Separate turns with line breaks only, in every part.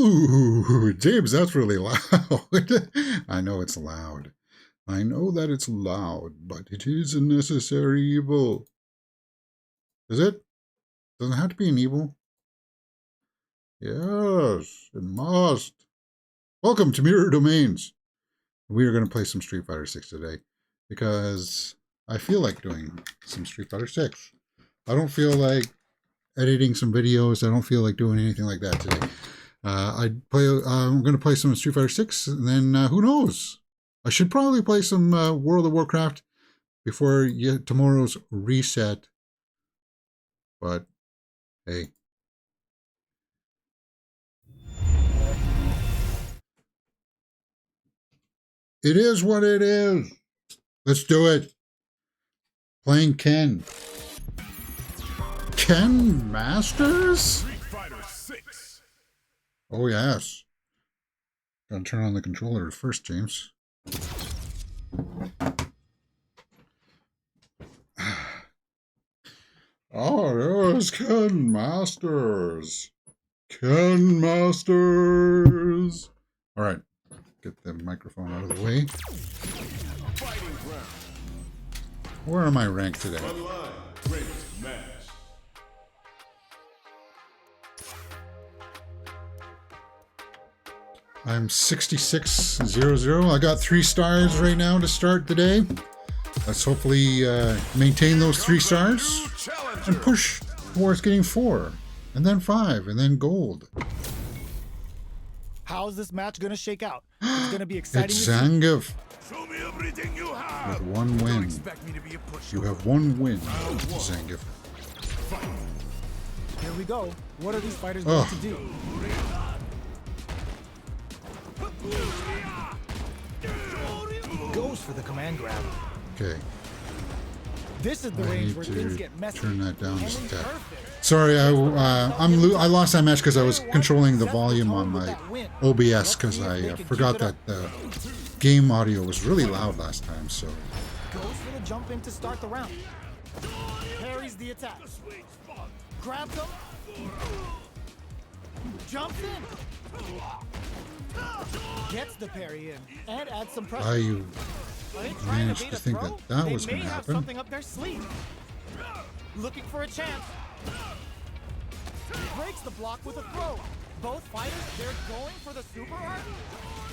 Ooh, James, that's really loud. I know it's loud. I know that it's loud, but it is a necessary evil. Is it? Doesn't have to be an evil. Yes, it must. Welcome to Mirror Domains. We are going to play some Street Fighter 6 today because I feel like doing some Street Fighter 6. I don't feel like editing some videos. I don't feel like doing anything like that today. I'm going to play some Street Fighter 6, and then who knows? I should probably play some World of Warcraft before tomorrow's reset. But hey. It is what it is. Let's do it. Playing Ken. Ken Masters?
Street Fighter 6.
Oh, yes. Gotta turn on the controller first, James. Oh, there's Ken Masters. Ken Masters. All right. Get the microphone out of the way. Where am I ranked today? I'm 6600. I got 3 stars right now to start the day. Let's hopefully maintain those 3 stars and push towards getting 4, and then 5, and then gold.
How's this match gonna shake out? It's gonna be exciting.
It's Zangief.
Show me everything you have.
With 1 win. You have 1 win, Zangief.
Here we go. What are these fighters going to do? Goes for the command grab.
Okay.
This is the range where things get messy.
Turn that down just a tad. Sorry, I lost that match because I was controlling the volume on my OBS because I forgot that the game audio was really loud last time. So
goes for the jump in to start the round. Parries the attack. Grabs him. Jumps in. Gets the parry in and adds some pressure.
I managed to think that was going to happen.
Something up their sleeve. Looking for a chance. Breaks the block with a throw. Both fighters, they're going for the super art.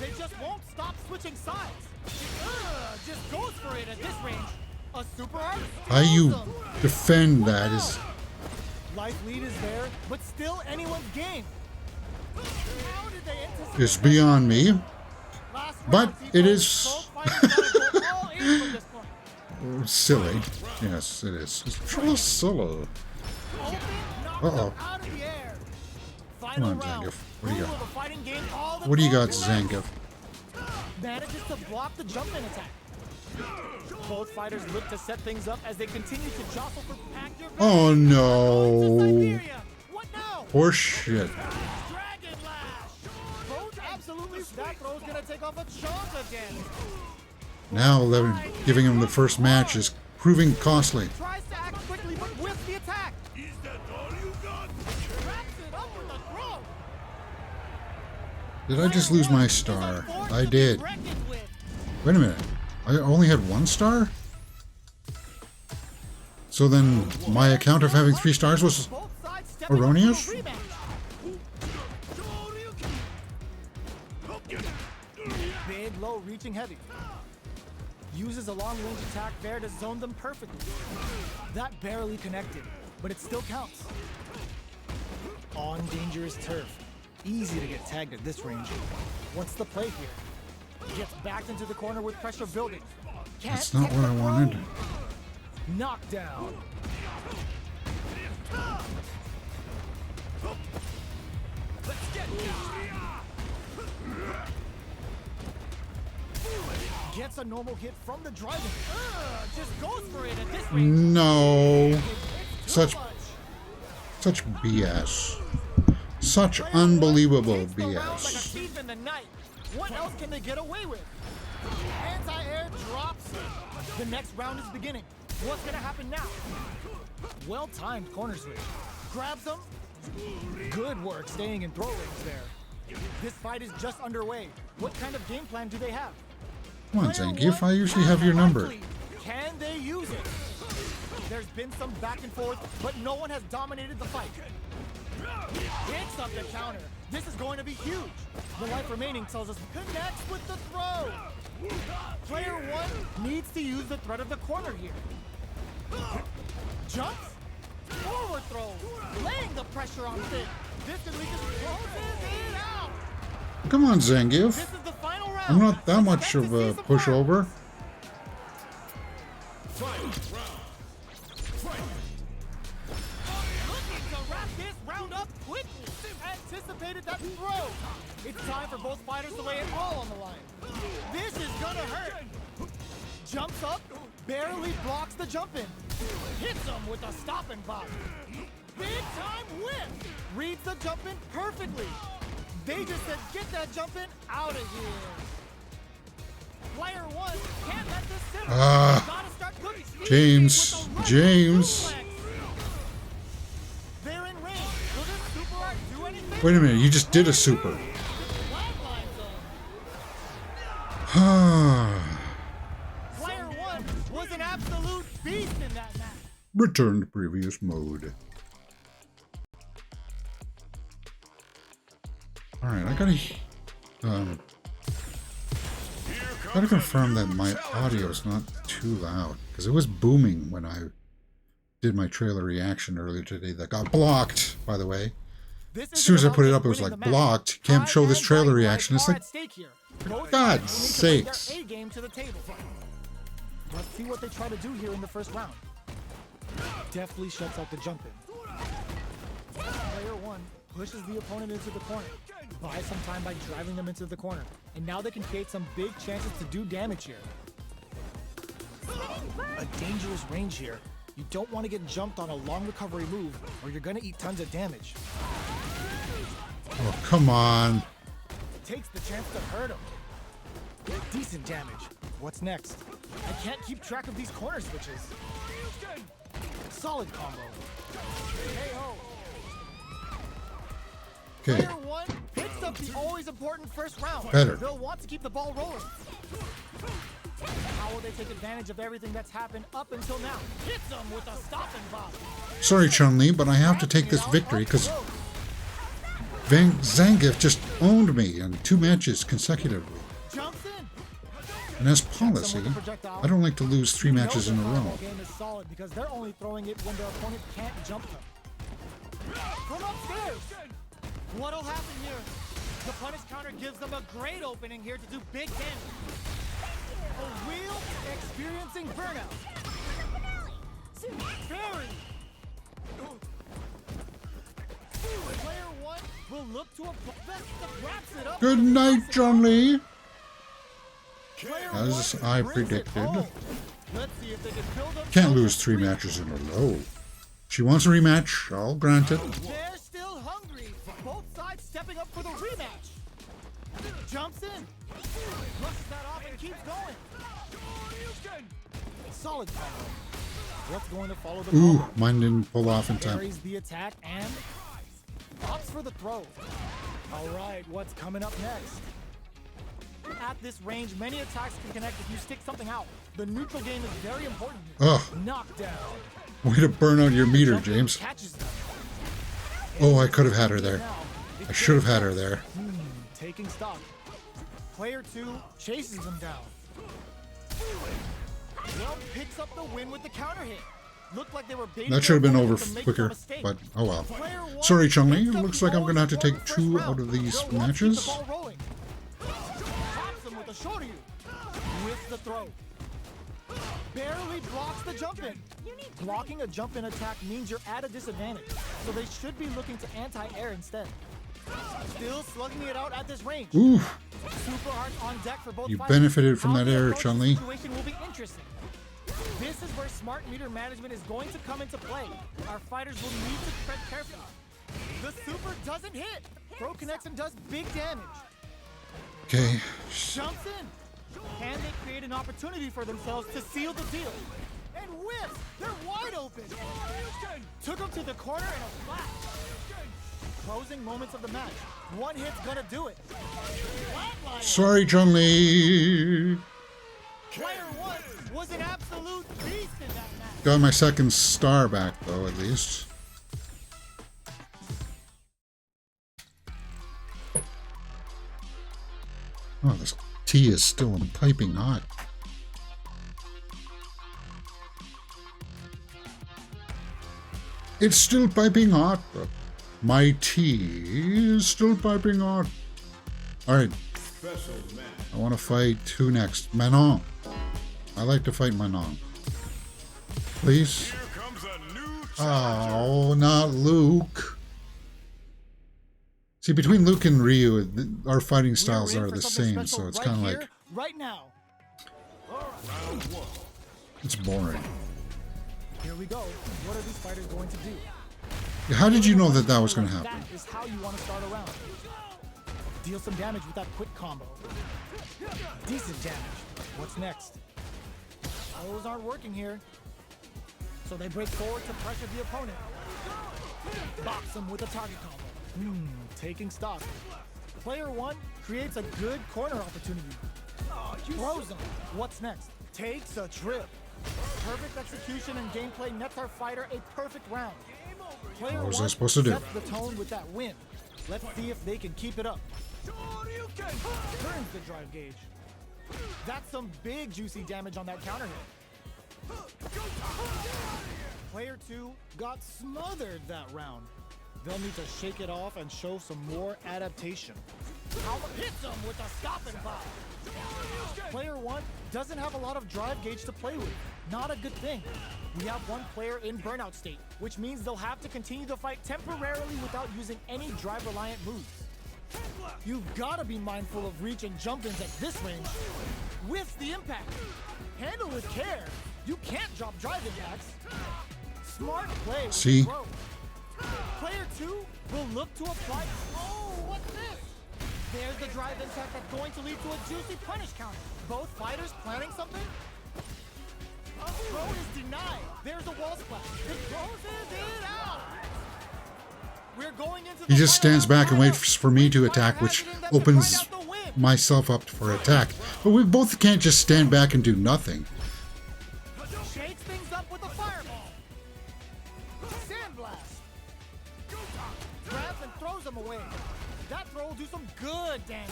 They just won't stop switching sides. Just goes for it at this range. A super art.
How you defend that is.
Life lead is there, but still anyone's game. How did they anticipate?
It's beyond me, but it is silly. Yes, it is. It's really silly. Uh-oh. Come on, Zangief. What do you got? What do you got, Zangief?
Manages to block the jump-in attack. Both fighters look to set things up as they continue to jostle for packed.
Oh no!
What now?
Horse shit.
Dragon Lash. Both absolutely. That throw's gonna take off a chunk again.
Now giving him the first match is proving costly.
Tries to act quickly, but whiffs the attack.
Is that all you got?
Wraps it up with a throw.
Did I just lose my star? I did. Wait a minute. I only had 1 star? So then my account of having 3 stars was erroneous?
Big, low, reaching heavy. Uses a long-range attack there to zone them perfectly. That barely connected, but it still counts. On dangerous turf. Easy to get tagged at this range. What's the play here? Gets backed into the corner with pressure building.
That's not what I wanted.
Knockdown. Let's get Gets a normal hit from the driving. Just goes for it at this range.
No. Such BS. Such unbelievable BS.
What else can they get away with? Anti-air drops. The next round is beginning. What's gonna happen now? Well-timed corner switch. Grabs him. Good work staying in throw range there. This fight is just underway. What kind of game plan do they have?
Come on,
Player
Zangief.
one
I usually have your number.
likely. Can they use it? There's been some back and forth, but no one has dominated the fight. Picks up the counter. This is going to be huge. The life remaining tells us connects with the throw. Player one needs to use the threat of the corner here. Jumps. Forward throw. Laying the pressure on Finn. This could lead to closes it out.
Come on, Zangief.
This is the final round.
I'm not that much
Expect
of
to see
a
some
pushover.
Looking to wrap this round up quickly. Anticipated that throw. It's time for both fighters to lay it all on the line. This is gonna hurt. Jumps up, barely blocks the jump in. Hits him with a stopping block. Big time whip. Reads the jump in perfectly. They just said, get that jump in out of here. Player one can't let this sit. Gotta start cooking.
James,
With a right
James.
suplex. They're in range. Will this super art do anything?
Wait a minute, you just did a super.
Flatline zone. Player one was an absolute beast in that match.
Return to previous mode. Alright, I gotta confirm that my audio is not too loud, because it was booming when I did my trailer reaction earlier today that got blocked, by the way.
This
As soon as I
isn't
put it
about
up, it was
winning
like
the match.
blocked. Can't
Pride
show this
and
trailer
bragging
reaction.
rights
It's
are
like,
at stake here. Both
God's
sides need to bring their
sakes.
A game to the table. Let's see what they try to do here in the first round. Deftly shuts out the jump in. Player one pushes the opponent into the corner. Buys some time by driving them into the corner. And now they can create some big chances to do damage here. A dangerous range here. You don't want to get jumped on a long recovery move or you're gonna eat tons of damage.
oh, come on.
Takes the chance to hurt him. Decent damage. What's next? I can't keep track of these corner switches. Solid combo. KO.
Okay,
Player one picks up the always important first round.
Better.
They'll want to keep the ball rolling. How will they take advantage of everything that's happened up until now? Hits them with a stopping block.
sorry Chun-Li, but I have to take this victory because Zangief just owned me in 2 matches consecutively.
Jumps in.
And as policy, I don't like to lose 3 matches in a row.
The game is solid because they're only throwing it when their opponent can't jump them. From upstairs. What'll happen here? The punish counter gives them a great opening here to do big damage. A wheel experiencing burnout. Barry. Player one will look to a best that wraps it up.
Good night, Chun-Li.
Player
As
one
I
brings it
predicted.
home. Let's see if they can fill them
Can't
up
lose
with
3 matches in a row. She wants a rematch, I'll grant it.
They're still hungry. Both sides stepping up for the rematch. Jumps in. Flushes that off and keeps going. Solid combo. What's going to follow the
Ooh,
combo?
mine didn't pull off in time.
Carries the attack and opts for the throw. All right, what's coming up next? At this range, many attacks can connect if you stick something out. The neutral game is very important here.
Ugh,
Knockdown.
way to burn out your meter,
Jump in,
James.
catches them.
Oh, I could have had her there.
Now,
I should have had her there.
taking stock. Player two chases him down. Well, picks up the win with the counter hit. Looked like they were baiting
That should have been
their
over
opponent to make
quicker,
a mistake.
but oh well.
Player one
Sorry, Chun-Li.
picks up
Looks
the
like I'm going to have to
always
take
important
2
first
out of
round.
these
They'll want to keep the
matches.
ball rolling. Taps him with a short of you. With the throw. Barely blocks the jump in. Blocking a jump in attack means you're at a disadvantage, so they should be looking to anti-air instead. Still slugging it out at this range.
Ooh,
Super hard on deck for both
you
fighters.
benefited from
How
that
they
air,
approach the
Chun-Li.
situation will be interesting. This is where smart meter management is going to come into play. Our fighters will need to tread carefully. The super doesn't hit. Throw connects and does big damage.
okay.
Jumps in. Can they create an opportunity for themselves to seal the deal? And whiffs. They're wide open. Took him to the corner in a flash. closing moments of the match. One hit's gonna do it. Flatline.
Sorry, Chun-Li.
Player one was an absolute beast in that match.
Got my second star back, though, at least. Oh, this tea is still piping hot. It's still piping hot. My tea is still piping hot. Alright. I want to fight who next? Manon. I like to fight Manon. Please.
Here comes a new
Oh, not Luke. See, between Luke and Ryu, our fighting styles
We're in
are
for
the
something
same,
special
so it's
right
kind of
here,
like,
right now.
it's boring.
Here we go. What are these fighters going to do?
How did you know that that was going to happen?
That is how you want to start a round. Deal some damage with that quick combo. Decent damage. What's next? Those aren't working here. So they break forward to pressure the opponent. Box him with a target combo. Taking stock. Player one creates a good corner opportunity. Throws him. What's next? Takes a trip. Perfect execution and gameplay nets our fighter a perfect round. Player
What was I
one
supposed to do?
sets the tone with that win. Let's see if they can keep it up. Turns the drive gauge. That's some big juicy damage on that counter hit. Player two got smothered that round. They'll need to shake it off and show some more adaptation. Alma hits him with a stop and pop. Player one doesn't have a lot of drive gauge to play with. Not a good thing. We have one player in burnout state, which means they'll have to continue the fight temporarily without using any drive-reliant moves. You've got to be mindful of reach and jump-ins at this range. With the impact. Handle with care. You can't drop drive impacts. Smart play with
See?
the throw. Player two will look to apply. Oh, what's this? There's the drive impact that's going to lead to a juicy punish counter. Both fighters planning something? A throw is denied. There's a wall splash. It closes it out. We're going into the
He just
final
stands back and
round.
waits for me to attack, which opens myself up for attack. But we both can't just stand back and do nothing.
Shakes things up with a fireball. Sandblast. Grabs and throws him away. That throw will do some good damage.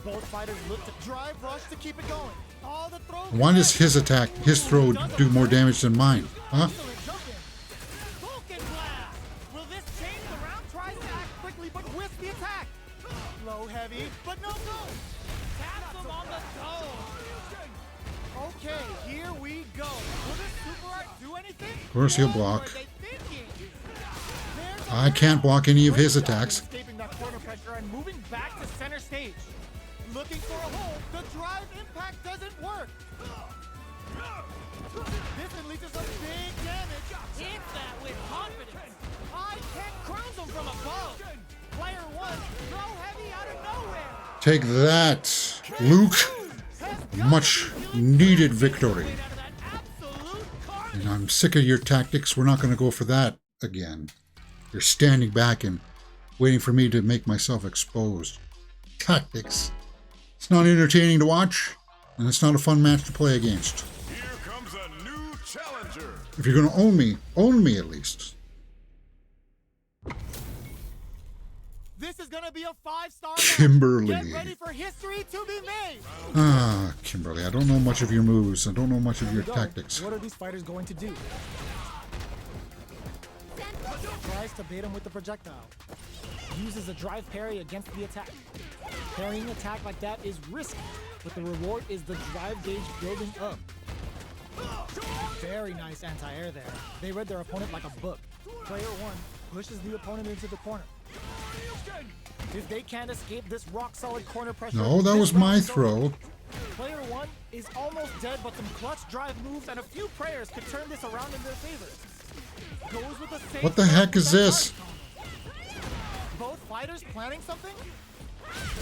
Both fighters look to drive rush to keep it going. All the throw.
Why does his attack, his throw, do more damage than mine? Huh?
Excellent jump in. Vulcan blast. Will this change the round? Tries to act quickly, but whiffs the attack. Low heavy, but no go. Taps him on the toe. Okay, here we go. Will this super art do anything?
Of course he'll
What
block.
were they thinking? There's a
I can't block any of his
Great job in
attacks.
escaping that corner pressure and moving back to center stage. Looking for a hole. The drive impact doesn't work. This unleashes some big damage. Hit that with confidence. I can't crowns him from above. Player one, throw heavy out of nowhere.
Take that, Luke. Much needed victory.
Out of that absolute carnage.
And I'm sick of your tactics. We're not going to go for that again. You're standing back and waiting for me to make myself exposed. Tactics. It's not entertaining to watch, and it's not a fun match to play against.
Here comes a new challenger.
If you're going to own me at least.
This is gonna be a 5-star.
Kimberly.
Get ready for history to be made.
Ah, Kimberly, I don't know much of your moves. I don't know much of your
Go.
tactics.
What are these fighters going to do? Tries to bait him with the projectile. Uses a drive parry against the attack. Parrying attack like that is risky, but the reward is the drive gauge building up. Very nice anti-air there. They read their opponent like a book. Player one pushes the opponent into the corner. If they can't escape this rock-solid corner pressure...
No, that
this
was my
round is over.
throw.
Player one is almost dead, but some clutch drive moves and a few prayers could turn this around in their favor. Goes with a safe
What the heck is this?
Both fighters planning something?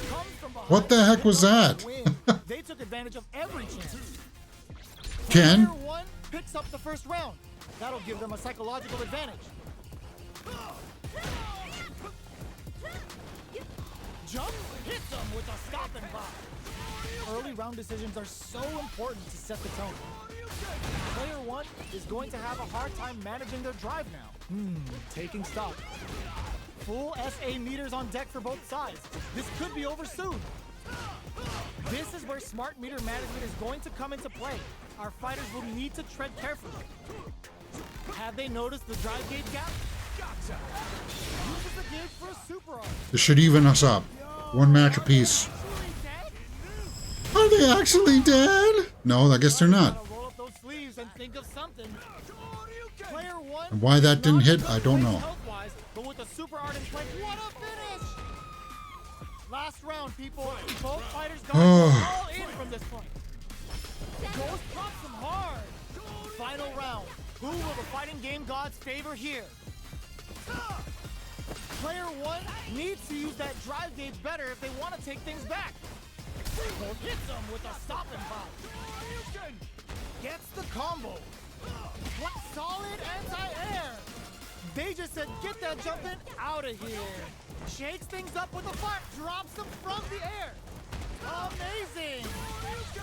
Comes from behind.
What the heck was that?
Win. They took advantage of every chance.
Ken?
Player one picks up the first round. That'll give them a psychological advantage. Jump, hits him with a stop and pop. Early round decisions are so important to set the tone. Player 1 is going to have a hard time managing their drive now. Taking stock. Full SA meters on deck for both sides. This could be over soon. This is where smart meter management is going to come into play. Our fighters will need to tread carefully. Have they noticed the drive gauge gap? Gotcha! Uses the gauge for a super arm.
This should even us up. One match apiece. Are they actually dead? No, I guess they're not.
Roll up those sleeves and think of something. Player 1.
And why that didn't hit, I don't know.
Health-wise, but with a super art in play, what a finish! Last round, people. Both fighters got all in from this point. Ghost pops them hard. Final round. Who will the fighting game gods favor here? Player 1 needs to use that drive gauge better if they want to take things back. Hits them with a stop and pop. Gets the combo. Solid anti-air. They just said, get that jumping out of here. Shakes things up with a fart. Drops them from the air. Amazing.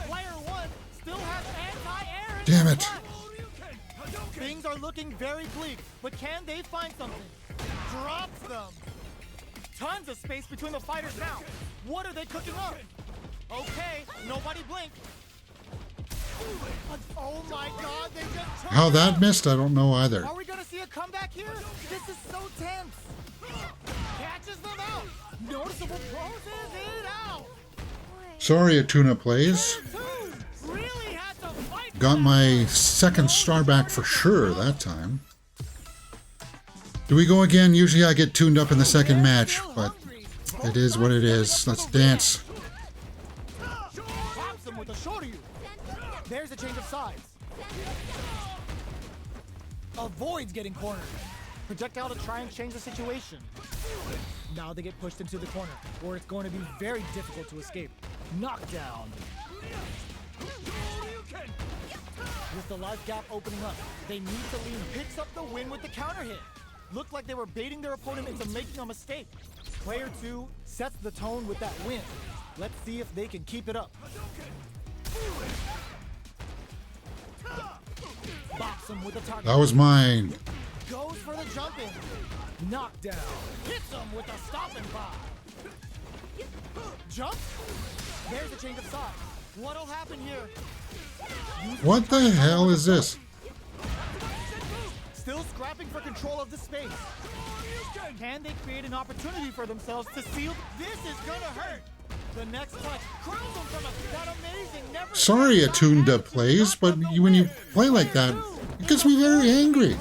Player 1 still has anti-air.
Damn it.
Things are looking very bleak, but can they find something? Drops them. Tons of space between the fighters now. What are they cooking up? Okay, nobody blink. Oh my god, they just took
How
it
that
up.
missed, I don't know either.
Are we gonna see a comeback here? This is so tense. Catches them out. Noticeable closes it out.
Sorry, Atuna Plays.
Really had to fight.
Got my second star back for sure that time. Do we go again? Usually I get tuned up in the second match, but it is what it is. Let's dance.
Pops them with a shorty. There's a change of sides. Avoids getting cornered. Projectile to try and change the situation. Now they get pushed into the corner, where it's going to be very difficult to escape. Knockdown. With the life gap opening up, they need to lean. Picks up the win with the counter hit. Looked like they were baiting their opponent into making a mistake. Player 2 sets the tone with that win. Let's see if they can keep it up. Box him with a target.
That was mine.
Goes for the jump in. Knockdown. Hits him with a stop and pop. Jump. There's a change of sides. What'll happen here?
What the hell is this?
Still scrapping for control of the space. Can they create an opportunity for themselves to seal? This is gonna hurt. The next touch curls them from that amazing never.
Sorry, Attuned Plays, but when you play like that, it gets me very angry.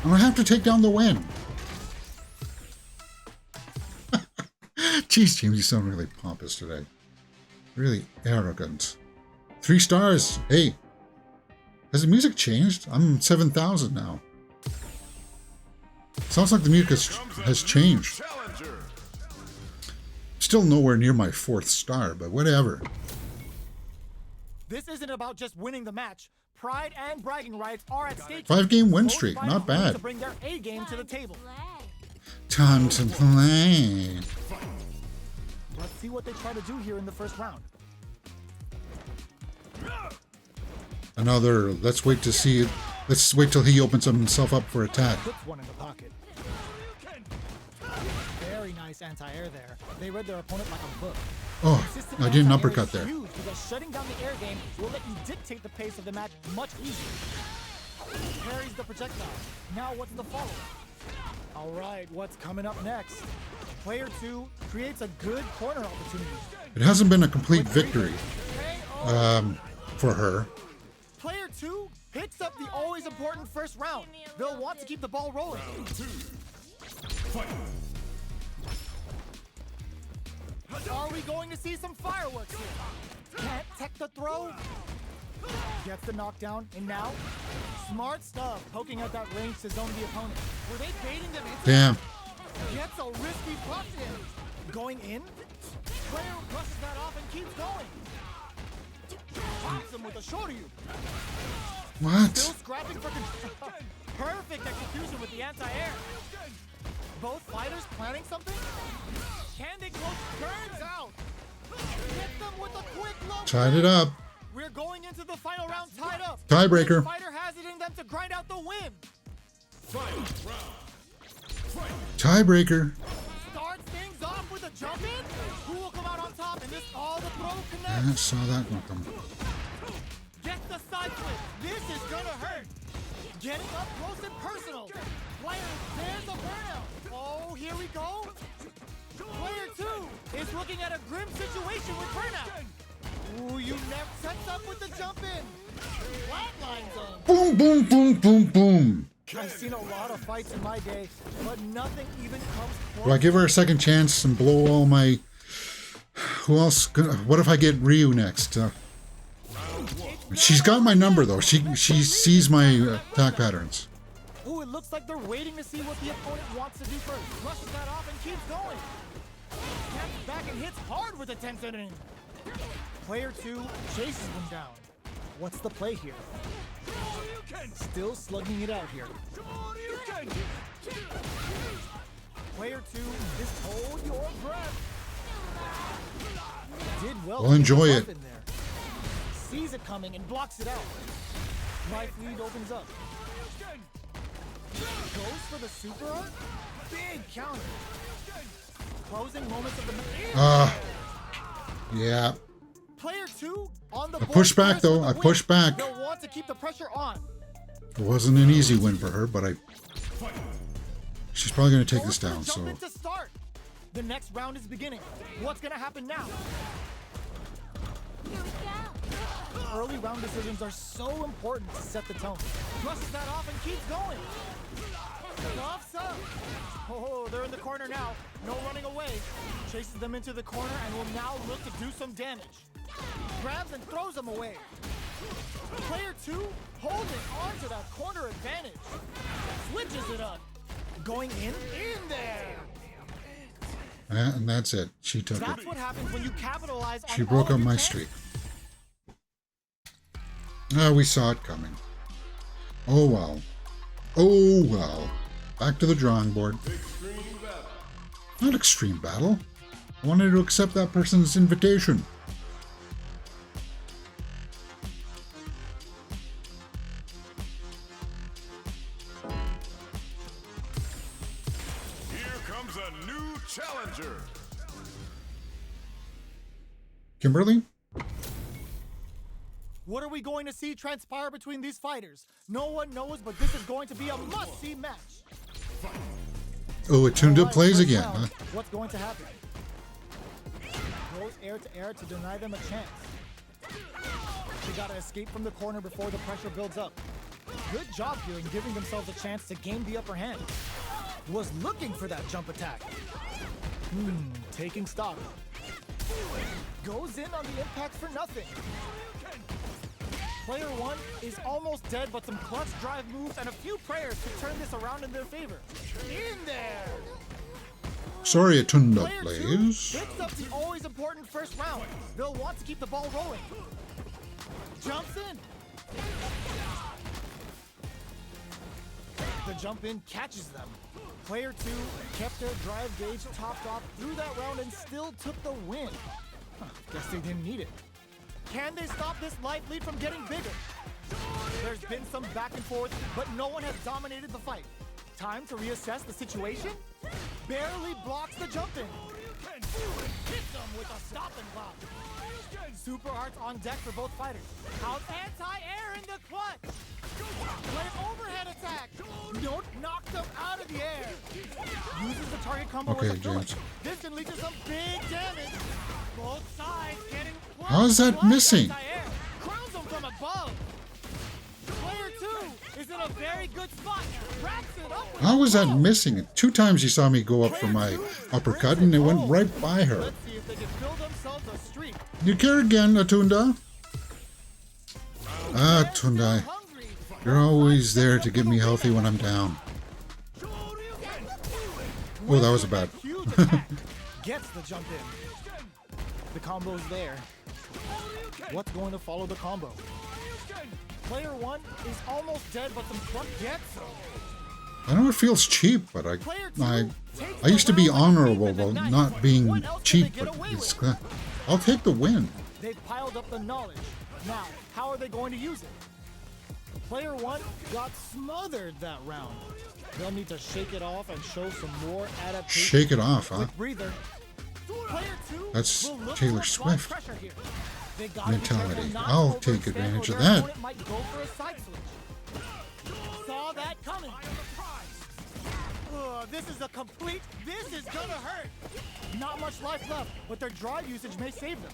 And I have to take down the win. Jeez, James, you sound really pompous today. Really arrogant. 3 stars. Hey, has the music changed? I'm 7,000 now. Sounds like the music has changed.
Challenger.
Still nowhere near my 4th star, but whatever.
This isn't about just winning the match. Pride and bragging rights are at stake.
5-game win
Both
streak,
fighters
not
need
bad.
To bring their A game to the table.
Time to play.
Let's see what they try to do here in the first round.
Another, let's wait to see it. Let's wait till he opens himself up for attack.
Puts one in the pocket. Very nice anti-air there. They read their opponent like a book.
Oh,
Consistent
I did an
anti-air
uppercut
is
there.
Huge because shutting down the air game will let you dictate the pace of the match much easier. Parries the projectile. Now what's the follow-up? All right, what's coming up next? Player 2 creates a good corner opportunity.
It hasn't been a complete victory for her.
Player 2 picks up the always important first round. They'll want to keep the ball rolling. Are we going to see some fireworks here? Can't tech the throw. Gets the knockdown, and now, smart stuff, poking out that range to zone the opponent. Were they baiting them into?
Damn.
Gets a risky punch in. Going in? Player brushes that off and keeps going. Pops him with a shorty. Still
What?
scrapping for control. Perfect execution with the anti-air. Both fighters planning something? Can they close? with a quick low
Tied it up.
We're going into the final round tied up.
Tiebreaker.
Which fighter has it in them to grind out the win?
Tiebreaker.
Starts things off with a jump in. Who will come out on top in this all the pro connect?
I saw that one come.
Gets the side flip. This is gonna hurt. Getting up close and personal. Player, there's a burnout. Oh, here we go. Player 2 is looking at a grim situation with burnout. Ooh, you never sets up with the jump in. Flatlines him.
Boom, boom, boom, boom, boom.
I've seen a lot of fights in my day, but nothing even comes close.
Do I give her a second chance and blow all my... Who else? What if I get Ryu next? She's got my number, though. She sees my attack patterns.
Ooh, it looks like they're waiting to see what the opponent wants to do first. Rushes that off and keeps going. Snaps back and hits hard with a tense ending. Player 2 chases them down. What's the play here? Still slugging it out here. Player 2 is hold your breath. Did well.
Well, enjoy
to
it.
in there. Sees it coming and blocks it out. Life lead opens up. Goes for the super art. Big counter. Closing moments of the
Yeah.
Player 2 on the
I pushed back,
board first
though.
with
I
the win.
pushed back.
They'll want to keep the pressure on.
It wasn't an easy win for her, but she's probably going to take this
Goes for
down,
the jump
so...
in to start. The next round is beginning. What's going to happen now? Early round decisions are so important to set the tone. Brushes that off and keeps going. Buffs up. Oh, they're in the corner now. No running away. Chases them into the corner and will now look to do some damage. Grabs and throws them away. Player 2 holding on to that corner advantage. Switches it up. Going in there.
And that's it. She took
That's
it.
what happens when you capitalize on
She broke
all
up
of your
my
chances.
streak. We saw it coming. Oh well. Oh well. Back to the drawing board. Not extreme battle. I wanted to accept that person's invitation.
Here comes a new challenger.
Kimberly?
What are we going to see transpire between these fighters? No one knows, but this is going to be a must-see match.
Oh, it tuned up
Alright,
plays
first
again,
round,
huh?
What's going to happen? Goes air to air to deny them a chance. They gotta escape from the corner before the pressure builds up. Good job here in giving themselves a chance to gain the upper hand. Was looking for that jump attack. Taking stock. Goes in on the impact for nothing. Player 1 is almost dead, but some clutch drive moves and a few prayers to turn this around in their favor. In there!
Sorry it tuned up
Player 2
plays.
picks up the always important first round. They'll want to keep the ball rolling. Jumps in. The jump in catches them. Player 2 kept their drive gauge topped off through that round and still took the win. Guess they didn't need it. Can they stop this life lead from getting bigger? There's been some back and forth, but no one has dominated the fight. Time to reassess the situation? Barely blocks the jump in. Hits them with a stop and block. Super arts on deck for both fighters. Out anti-air in the clutch. Play overhead attack. Don't knock them out of the air. Uses the target combo
Okay,
as a filler.
James.
This can lead to some big damage. Both sides getting
How is that
clutch
missing?
anti-air. Crowns them from above. Player 2 is in a very good spot. Wraps it up with
How was that
a
missing? 2 times you saw me go up for my uppercut and it went right by her.
Let's see if they can build themselves a streak.
You care again, Atunda? Ah, Tundai. You're always there to get me healthy when I'm down. Oh, that was a bad.
Huge attack. Gets the jump in. The combo's there. What's going to follow the combo? Player 1 is almost dead, but some truck gets him.
I know it feels cheap, but
Player 2
I used to be
takes the round like a
honorable
thief in the
while
night.
not being
What else can
cheap,
they get
but
away
it's,
with?
I'll take the win.
They've piled up the knowledge. Now, how are they going to use it? Player 1 got smothered that round. They'll need to shake it off and show some more adaptation.
Shake it off, huh?
Quick breather. Player 2
That's
will look
Taylor
to apply
Swift
pressure here. They gotta be
mentality.
careful not to
I'll take
overextend
advantage
or
of
their
that.
opponent might go for a side switch. Saw that coming. This is gonna hurt. Not much life left, but their drive usage may save them.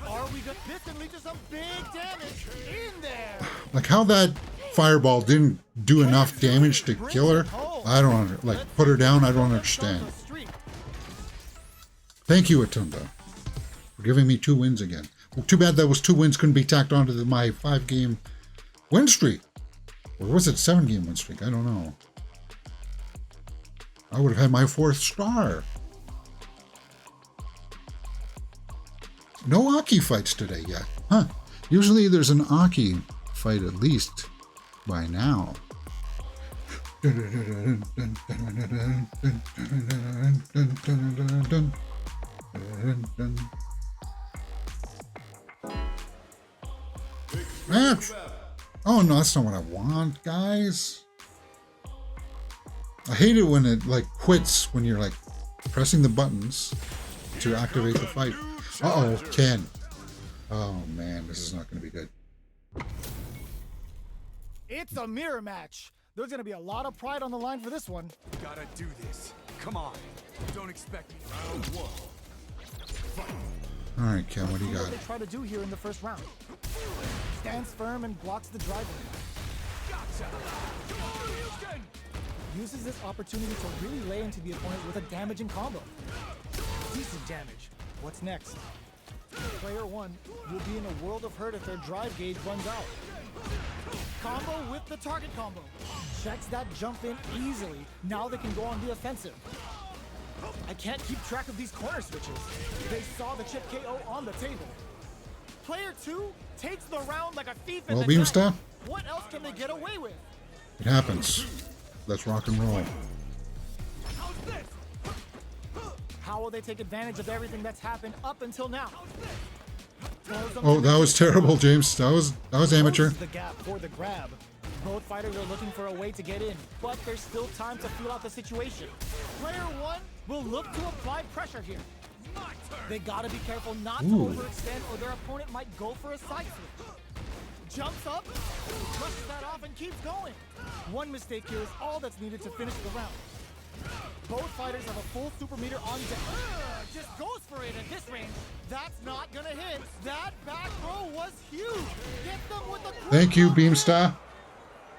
Are we good? This can lead to some big damage in there.
Like how that fireball didn't do enough damage to kill her. I don't like put her down. I don't understand. Thank you, Atunda, for giving me 2 wins again. Well, too bad that was 2 wins couldn't be tacked onto my 5-game win streak. Or was it 7-game win streak? I don't know. I would have had my 4th star. No Aki fights today yet. Huh. Usually there's an Aki fight at least by now. Match. Oh no, that's not what I want, guys. I hate it when it like quits when you're like pressing the buttons to activate the fight. Uh-oh, Ken. Oh man, this is not going to be good.
It's a mirror match. There's gonna be a lot of pride on the line for this one.
Gotta do this. Come on. Don't expect me. Round 1.
All right, Ken, what do you
See
got?
what they try to do here in the first round. Stands firm and blocks the drive lane. Uses this opportunity to really lay into the opponent with a damaging combo. Decent damage. What's next? Player 1 will be in a world of hurt if their drive gauge runs out. Combo with the target combo. Checks that jump in easily. Now they can go on the offensive. I can't keep track of these corner switches. They saw the chip KO on the table. Player 2 takes the round like a thief in
Well,
the night.
Beamstar,
What else can they get away with?
it happens. Let's rock and roll.
How will they take advantage of everything that's happened up until now?
Oh, that was terrible, James. That was amateur.
Closes the gap for the grab. Both fighters are looking for a way to get in, but there's still time to feel out the situation. Player 1 will look to apply pressure here. They gotta be careful not to
Ooh.
overextend or their opponent might go for a side switch. Jumps up, brushes that off and keeps going. One mistake here is all that's needed to finish the round. Both fighters have a full super meter on deck. Just goes for it at this range. That's not gonna hit. That back row was huge. Get them with the
Thank you, Beamstar.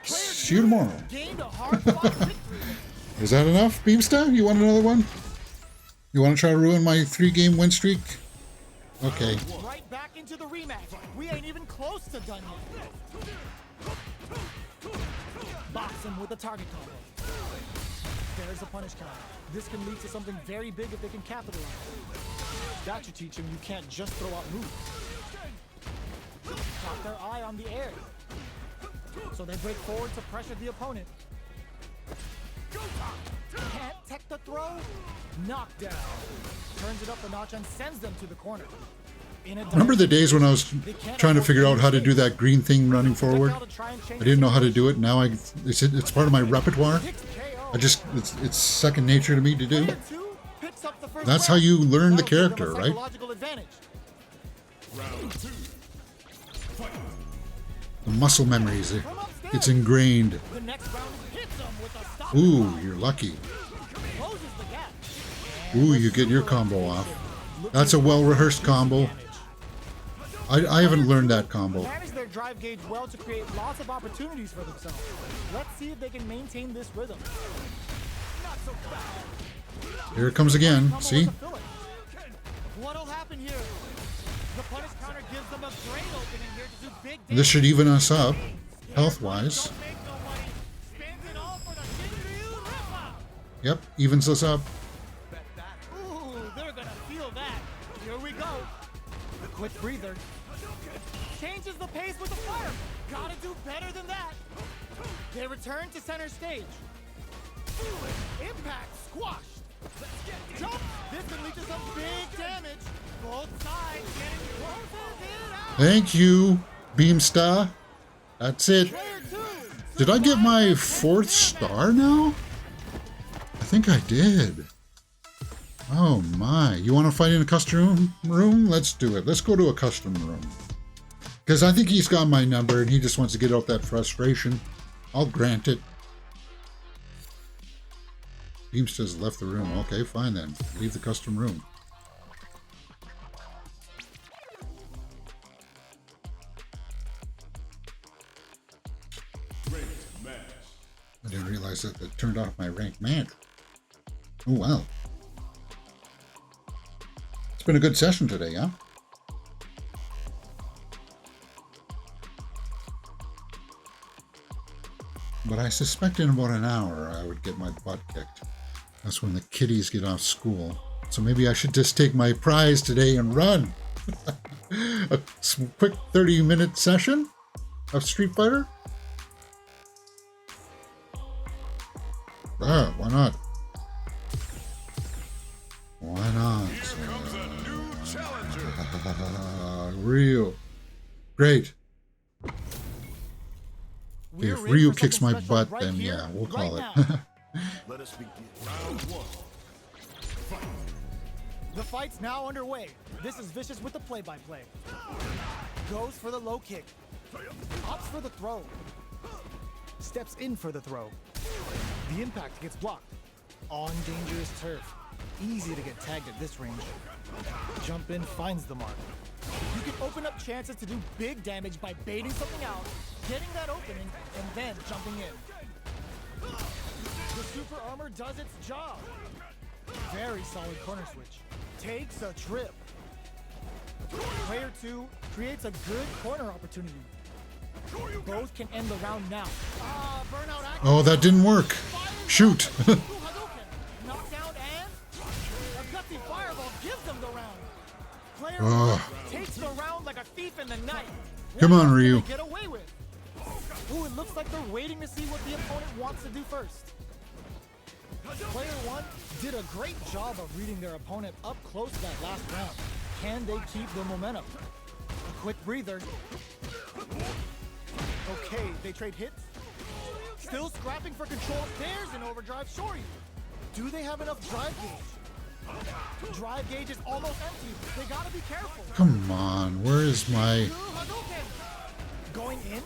Player
See you
2
tomorrow.
gained a hard-fought victory.
Is that enough, Beamstar? You want another one? You want to try to ruin my 3-game win streak? Okay.
Right back into the rematch. We ain't even close to done yet. Box him with a target combo. There's a punish counter. This can lead to something very big if they can capitalize. That should teach him you can't just throw out moves. Got their eye on the air. So they break forward to pressure the opponent. Can't tech the throw. Knockdown. Turns it up a notch and sends them to the corner.
Remember the days when I was trying to figure out how to do that green thing running forward? I didn't know how to do it. Now it's part of my repertoire. It's second nature to me to do. That's how you learn the character, right? The muscle memories, it's ingrained. Ooh, you're lucky. Ooh, you get your combo off. That's a well-rehearsed combo. I haven't learned that combo.
Manage their drive gauge well to create lots of opportunities for themselves. Let's see if they can maintain this rhythm. Not so fast.
Here it comes again. See?
What'll happen here? The punish counter gives them a great opening here to do big damage.
This should even us up, health-wise.
Don't make no money. Spins it all for the Shinryu Ripper.
Yep, evens us up.
Ooh, they're gonna feel that. Here we go. A quick breather. Changes the pace with the fire. Gotta do better than that. They return to center stage. Impact squashed. Jump. This can lead to some big damage. Both sides getting closer
Thank you, Beamstar. That's it.
Player 2.
Did I get my 4th star now? I think I did. Oh my. You want to fight in a custom room? Let's do it. Let's go to a custom room. Because I think he's got my number and he just wants to get out that frustration. I'll grant it. Beamstar's left the room. Okay, fine then. Leave the custom room. I didn't realize that it turned off my ranked match. Oh, wow. It's been a good session today, huh? But I suspect in about an hour I would get my butt kicked. That's when the kiddies get off school. So maybe I should just take my prize today and run. A quick 30-minute session of Street Fighter? Ah, why not? Why not? Ryu. Great. If Ryu kicks my butt, then yeah, we'll call it.
Let us begin. Round 1. Fight.
The fight's now underway. This is Vicious with the play-by-play. Goes for the low kick. Opts for the throw. Steps in for the throw. The impact gets blocked. On dangerous turf. Easy to get tagged at this range. Jump in finds the mark. You can open up chances to do big damage by baiting something out, getting that opening, and then jumping in. The super armor does its job. Very solid corner switch. Takes a trip. Player 2 creates a good corner opportunity. Both can end the round now. Burnout action.
Oh, that didn't work. Shoot.
Knockdown and a gutsy fireball gives them the round. Player 1 takes the round like a thief in the night.
Come on, Ryu.
Get away with. Ooh, it looks like they're waiting to see what the opponent wants to do first. Player 1 did a great job of reading their opponent up close that last round. Can they keep the momentum? A quick breather. Okay, they trade hits. Still scrapping for control. There's an overdrive Shoryu. Do they have enough drive gauge? Drive gauge is almost empty. They gotta be careful.
Come on, where is my...
Going in.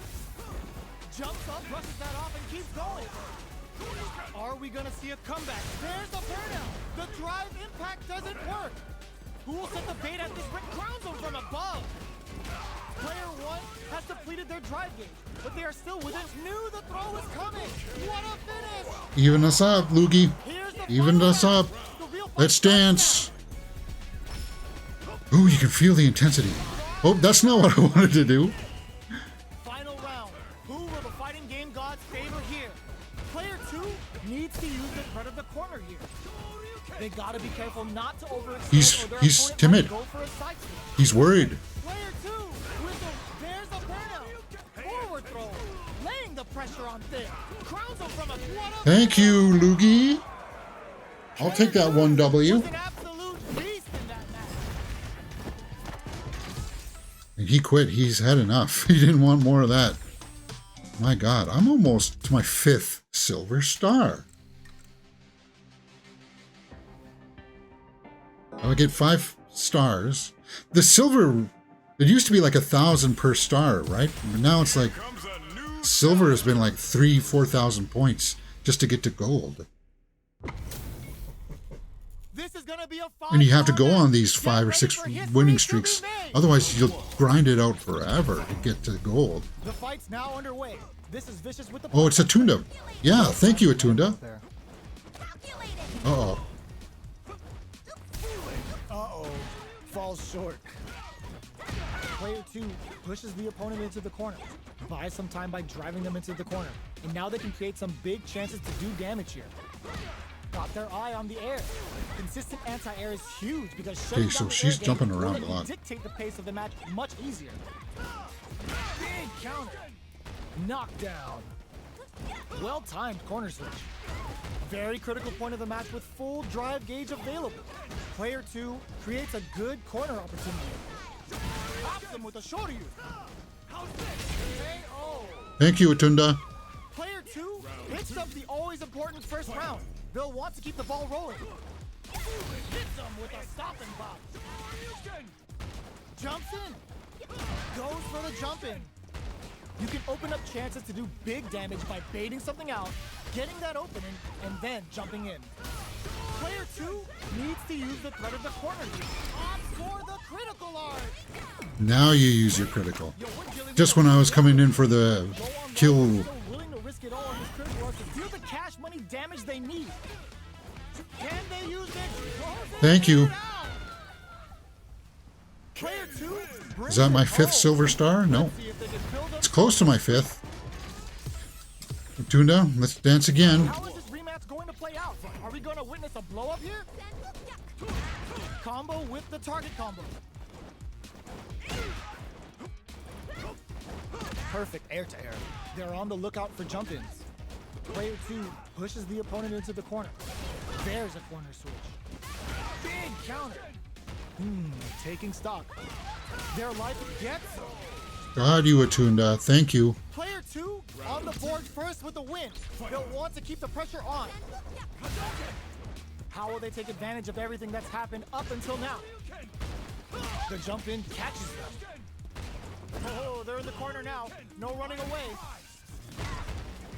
Jumps up, brushes that off, and keeps going. Are we gonna see a comeback? There's the burnout. The drive impact doesn't work. Who will set the bait at this ring? Crowns them from above. Player 1 has depleted their drive gauge, but they are still within. Knew the throw was coming. What a finish!
Even us up, Luigi.
Here's the
Even
final
us
round.
up.
The real fight
Let's dance.
starts
Ooh, you can feel the intensity. Oh, that's not what I wanted to do.
now. Final round. Who will the fighting game gods favor here? Player 2 needs to use the threat of the corner here. They gotta be careful not to overextend. or their
He's
opponent
timid.
might Go for a side switch.
He's worried.
Player 2 with the, there's the burnout. Forward throw. Laying the pressure on Thin. Crowns him from a what a
Thank you, Luigi. I'll take that 1W.
was an absolute beast in that match.
And he quit. He's had enough. He didn't want more of that. My God, I'm almost to my 5th silver star. I get 5 stars. The silver, it used to be like 1,000 per star, right? But now it's like silver has been like 3,000-4,000 points just to get to gold.
This is gonna be a
And you have to go
five-star
on these
match.
5 or
Get
6
ready for history
winning
to
streaks.
be made.
Otherwise, you'll grind it out forever to get to gold.
The fight's now underway. This is Vicious with the
Oh, it's Atunda. Yeah, thank you, Atunda.
There.
Uh-oh.
Uh-oh. Falls short. Player 2 pushes the opponent into the corner. Buys some time by driving them into the corner. And now they can create some big chances to do damage here. Got their eye on the air. Consistent anti-air is huge because shutting
Okay, so
down the
she's
air
jumping
game will
around
let
a
you
lot.
dictate the pace of the match much easier. Big counter. Knockdown. Well-timed corner switch. Very critical point of the match with full drive gauge available. Player 2 creates a good corner opportunity. Drops them with a Shoryu. How's this? KO.
Thank you, Atunda.
Player 2 hits up the always important first round. They'll want to keep the ball rolling. Hits them with a stopping block. Jumps in. Goes for the jump in. You can open up chances to do big damage by baiting something out, getting that opening, and then jumping in. Player 2 needs to use the threat of the corner. Opt for the critical art.
Now you use your critical.
Yo, we're dealing
Just
with
when I was coming in for the
low on
kill.
low, so willing to risk it all on this critical art to deal the cash money damage they need. Can they use it?
Thank you.
Player 2
Is that my 5th silver star? No.
Let's see if they can build up.
It's close to my 5th. Atunda, let's dance again.
How is this rematch going to play out? Are we going to witness a blow up here? Combo with the target combo. Perfect air to air. They're on the lookout for jump ins. Player 2 pushes the opponent into the corner. There's a corner switch. Big counter. Taking stock. Their life gets them.
God, you Atunda. Thank you.
Player 2 on the board first with the win. They'll want to keep the pressure on. How will they take advantage of everything that's happened up until now? The jump in catches them. Oh, they're in the corner now. No running away.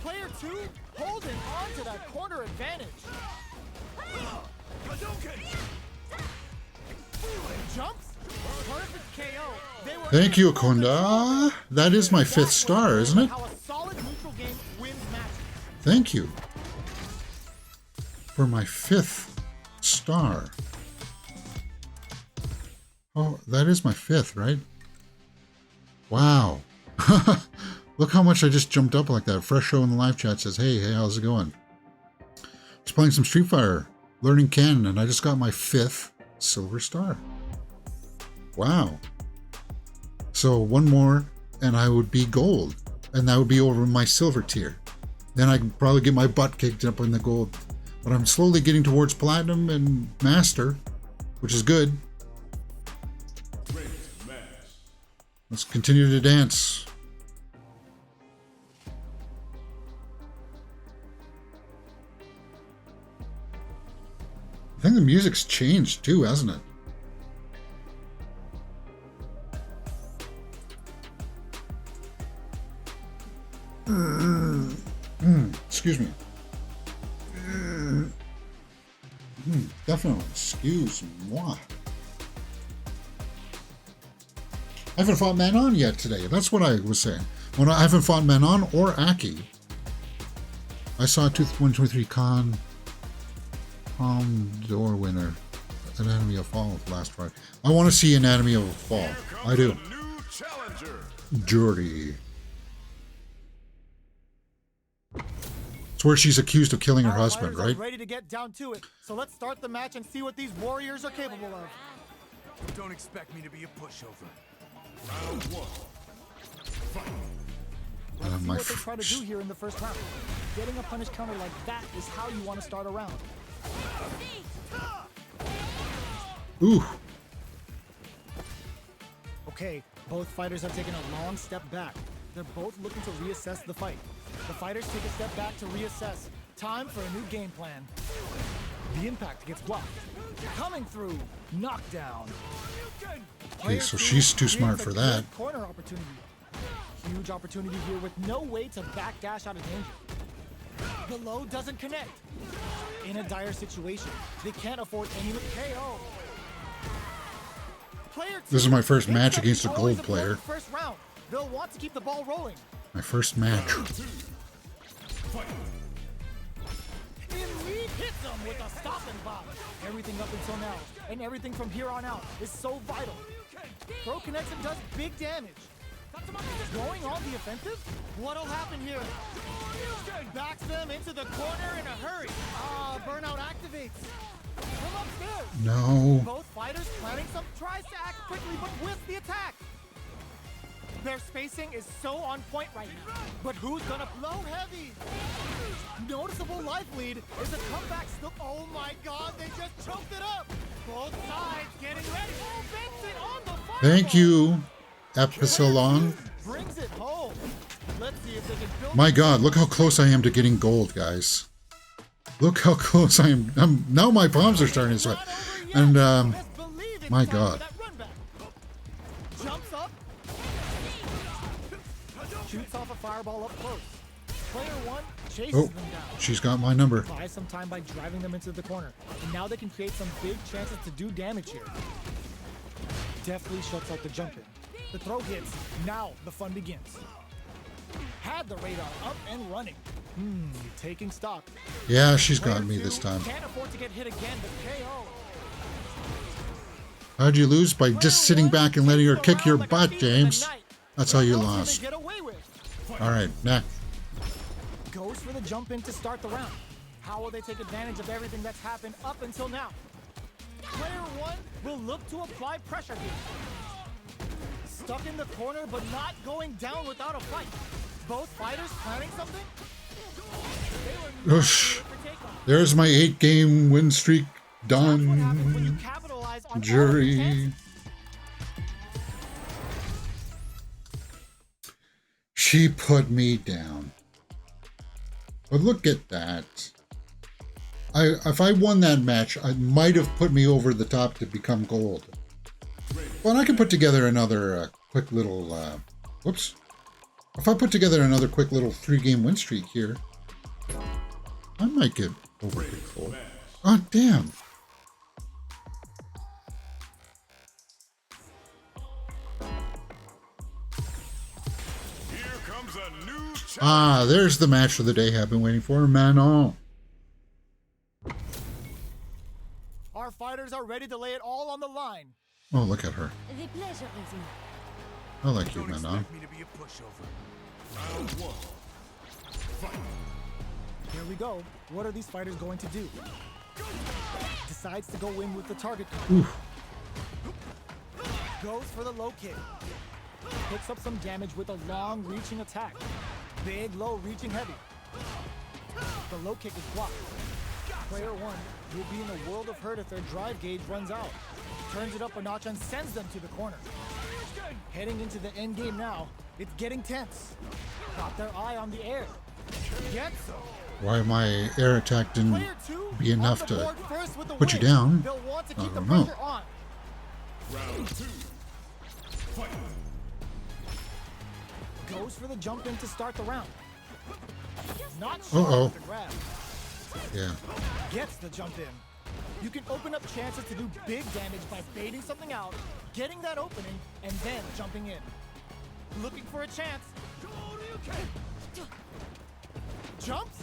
Player 2 holding on to that corner advantage. Jumps. Perfect KO. They were
Thank you, Atunda. That is my 5th star, isn't it?
How a solid neutral game wins matches.
Thank you for my 5th star. Oh, that is my 5th, right? Wow. Look how much I just jumped up like that. Fresh Show in the live chat says, hey, how's it going? Just playing some Street Fighter, learning canon, and I just got my 5th silver star. Wow. So one more and I would be gold, and that would be over my silver tier. Then I could probably get my butt kicked up in the gold. But I'm slowly getting towards platinum and master, which is good. Let's continue to dance. I think the music's changed too, hasn't it? Excuse me. Definitely. Excuse moi. I haven't fought Manon yet today. That's what I was saying. When I haven't fought Manon or Aki. I saw 123 Khan Palm Door winner. Anatomy of Fall last Friday. I want to see Anatomy of Fall. I do.
New challenger.
Jury. It's where she's accused of killing her
Our
husband,
fighters are
right?
ready to get down to it. So let's start the match and see what these warriors are capable of.
Don't expect me to be a pushover.
Let's see
my
what they try to do here in the first round. Getting a punish counter like that is how you want to start a round.
Ooh.
Okay, both fighters have taken a long step back. They're both looking to reassess the fight. The fighters take a step back to reassess. Time for a new game plan. The impact gets blocked. Coming through. Knockdown.
Okay, so she's too smart for that.
Corner opportunity. Huge opportunity here with no way to backdash out of danger. The low doesn't connect. In a dire situation, they can't afford any KO. Player
This is my first match against a
always
gold player.
First round. They'll want to keep the ball rolling.
My first match.
Elite hits them with a stopping bomb. Everything up until now, and everything from here on out, is so vital. Throw connects and does big damage. Going on the offensive? What'll happen here? Backs them into the corner in a hurry. Burnout activates. From upstairs.
No.
Both fighters planning some tries to act quickly, but whiffs the attack. Their spacing is so on point right now. But who's gonna blow heavy? Noticeable life lead is a comeback still. Oh my god, they just choked it up. Both sides getting ready. Oh, Benson on the fireball.
Thank you. Epsilon.
Brings it home. Let's see if they can build.
My God, look how close I am to getting gold, guys. Look how close I am. Now my palms are starting to sweat. And, my God.
Jumps up. Shoots off a fireball up close. Player one chases
Oh,
them down.
she's got my number.
Buys some time by driving them into the corner. And now they can create some big chances to do damage here. Deftly shuts out the jump in. The throw hits. Now the fun begins. Had the radar up and running. Taking stock.
Yeah, she's got
Player
me
two
this time.
Can't afford to get hit again, but KO.
How'd you lose? By just sitting back and letting her kick your butt, James. That's how you
What else will
lost.
they get away with?
All right, next.
Goes for the jump in to start the round. How will they take advantage of everything that's happened up until now? Player one will look to apply pressure here. Stuck in the corner, but not going down without a fight. Both fighters planning something? They were not
Oosh.
ready for takeoff.
There's my 8-game win streak
That's what happens when you
done.
capitalize on all of the
Jury.
chances.
She put me down. But look at that. If I won that match, I might have put me over the top to become gold. Well, I can put together another quick little... whoops. If I put together another quick little 3-game win streak here, I might get over to gold. Oh, damn.
Here comes a new challenge.
Ah, there's the match of the day I've been waiting for. Manon.
Our fighters are ready to lay it all on the line.
Oh, look at her.
The pleasure is mine.
I like you,
Don't
Manon.
expect me to be a pushover. Round one. Fight.
Here we go. What are these fighters going to do? Decides to go in with the target card.
Oof.
Goes for the low kick. Picks up some damage with a long reaching attack. Big, low, reaching heavy. The low kick is blocked. Player one will be in a world of hurt if their drive gauge runs out. Turns it up a notch and sends them to the corner. Heading into the end game now, it's getting tense. Got their eye on the air. Gets them.
Why my air attack didn't
Player two
be enough
on the
to
board first with the
put you
win.
down?
They'll want to
I
keep the
don't know.
pressure on.
Round two. Fight.
Goes for the jump in to start the round. Not
Uh-oh.
sure with the grab.
Yeah.
Gets the jump in. You can open up chances to do big damage by baiting something out, getting that opening, and then jumping in. Looking for a chance. Jumps.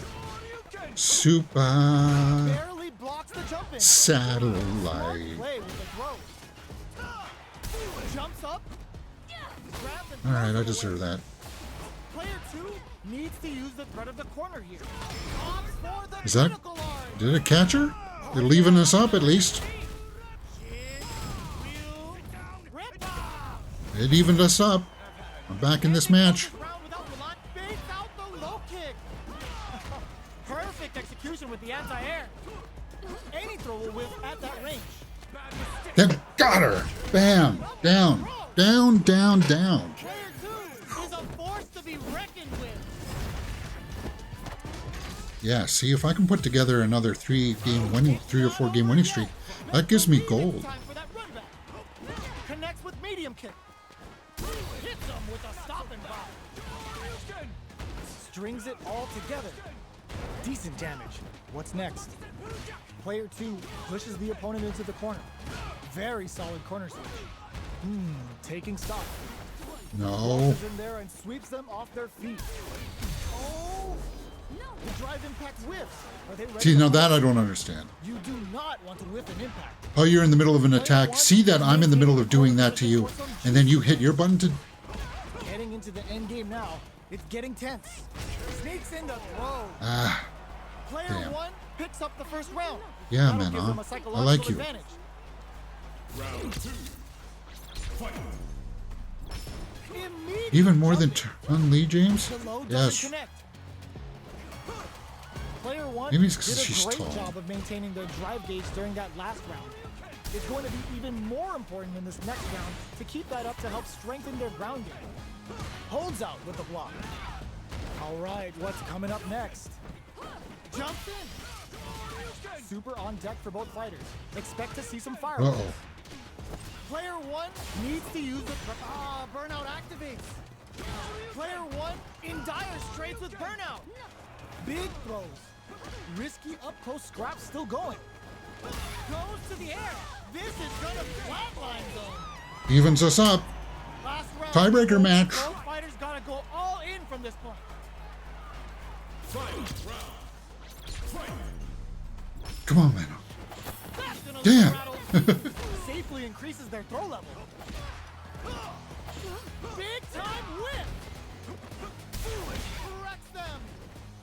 Super
Barely blocks the jump in. Smart
satellite.
play with the throw. Jumps up. Grabs and
All right, I
throws it
deserve
away.
that.
Player two needs to use the threat of the corner here. Opts for the
Is that-
critical arm.
Did it catch her? They're leaving us up at least. It evened us up. I'm back in this match.
Perfect execution with the anti-air. Any throw will whiff at that range.
Then got her. Bam. Down. Down, down, down.
Player two is a force to be reckoned with.
Yeah, see, if I can put together another 3 or 4 game winning streak, that gives me gold.
Time for that run back. Connects with medium kick. Hits him with a stop and drop. Strings it all together. Decent damage. What's next? Player two pushes the opponent into the corner. Very solid corner switch. Taking stock.
No.
Is in there and sweeps them off their feet. Oh! The drive impact whiffs. Are they ready
See,
to
now
fight?
that I don't understand.
You do not want to whiff an impact.
Oh, you're in the middle of an attack. See that I'm in the middle of doing that to you, and then you hit your button to...
Heading into the end game now, it's getting tense. Sneaks in the throw.
Ah,
Player
damn.
one picks up the first round.
Yeah,
That'll
man,
give
huh?
them a
I
psychological
like you.
advantage.
Round two. Fight.
Immediate
Even more than
jumping.
Chun Li, James?
The low doesn't
Yes.
connect. Player one
Maybe it's
did
'cause
a
she's
great
tall.
job of maintaining their drive gauge during that last round. It's going to be even more important in this next round to keep that up to help strengthen their grounding. Holds out with the block. All right, what's coming up next? Jumps in. Super on deck for both fighters. Expect to see some fireworks.
Uh-oh.
Player 1 needs to use the burnout activates. Player 1 in dire straits with burnout. Big throws. Risky up close scraps still going. Goes to the air. This is gonna flatline zone.
Evens us up.
Last round.
Tiebreaker match.
Both fighters gotta go all in from this point.
Come on, man.
That's gonna
Damn.
rattle. Safely increases their throw level. Big time whip. Wrecks them.